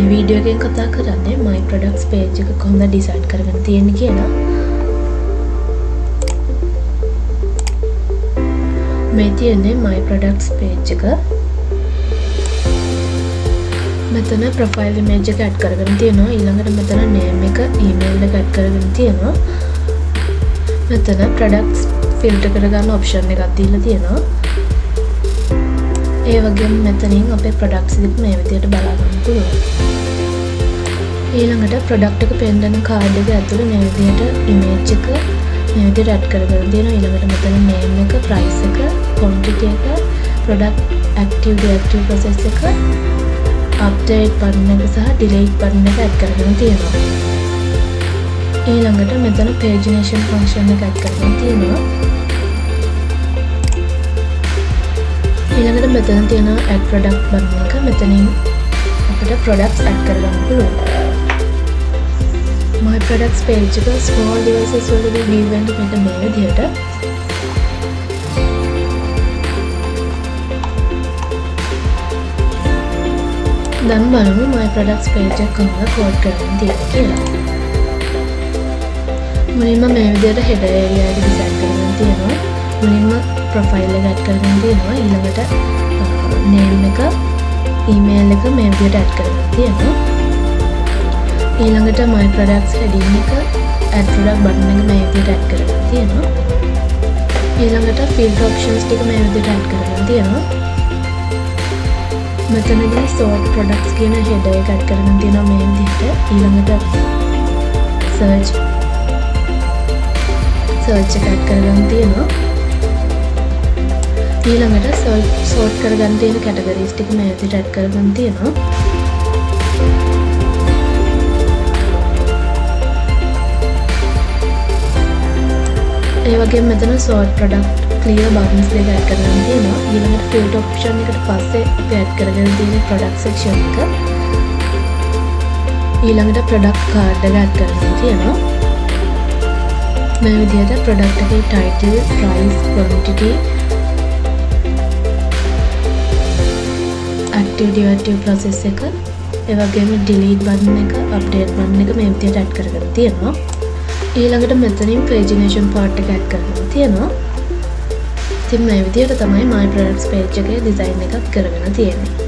මේ වීඩියෝ එකෙන් කතා කරන්නේ my products page එක කොහොමද ඩිසයින් කරගෙන තියෙන්නේ කියලා. මේ තියෙන්නේ my products page එක. මෙතන profile image එක add කරගෙන තියෙනවා. ඊළඟට මෙතන name එක, email එක add කරගෙන තියෙනවා. මෙතන products filter කරගන්න option එකක් දීලා තියෙනවා. ඒ වගේම මෙතනින් අපේ products ඉදිරියට මේ විදිහට බලා ගන්න පුළුවන්. ඊළඟට product එක පෙන්නන card එක ඇතුලේ මේ විදිහට image එක මේ විදිහට add කරගෙන තියෙනවා. ඊළඟට මෙතන name එක, price එක, quantity එක, product active deactive process එක, update button එක සහ delete button එක add කරගෙන තියෙනවා. ඊළඟට මෙතන pagination function එක add කරගෙන තියෙනවා. ඊළඟට මෙතන තියෙන add product button එක. මෙතනින් අපිට products add කරගන්න පුළුවන්. my products page එක small devices වලදී view වෙන්න මෙන්න මේ විදිහට. දැන් බලමු my products page එක කොහොමද code කරන්න තියෙන්නේ කියලා. මුලින්ම මේ විදිහට header area එක design කරගෙන තියෙනවා. මුලින්ම profile එක add කරගෙන තියෙනවා. ඊළඟට name එක, email එක මේ විදිහට add කරගෙන තියෙනවා. ඊළඟට my products heading එක, add product button එක මේ විදිහට add කරගෙන තියෙනවා. ඊළඟට filter options ටික මේ විදිහට add කරගෙන තියෙනවා. මෙතනදී sort products කියන header එක add කරගෙන තියෙනවා මේ විදිහට. ඊළඟට search එක add කරගෙන තියෙනවා. ඊළඟට sort කරගන්න තියෙන categories ටික මේ විදිහට add කරගෙන තියෙනවා. ඒ වගේම මෙතන sort product clear buttons දෙක add කරගෙන තියෙනවා. ඊළඟට filter option එකට පස්සේ අපි add කරගෙන තියෙන product section එක. ඊළඟට product card එක add කරගෙන තියෙනවා. මේ විදිහට product එකේ title, price, quantity, active deactive process එක, ඒ වගේම delete button එක, update button එක මේ විදිහට add කරගෙන තියෙනවා. ඊළඟට මෙතනින් pagination part එක add කරගෙන තියෙනවා. ඉතින් මේ විදිහට තමයි my products page එකේ design එකක් කරගෙන තියෙන්නේ.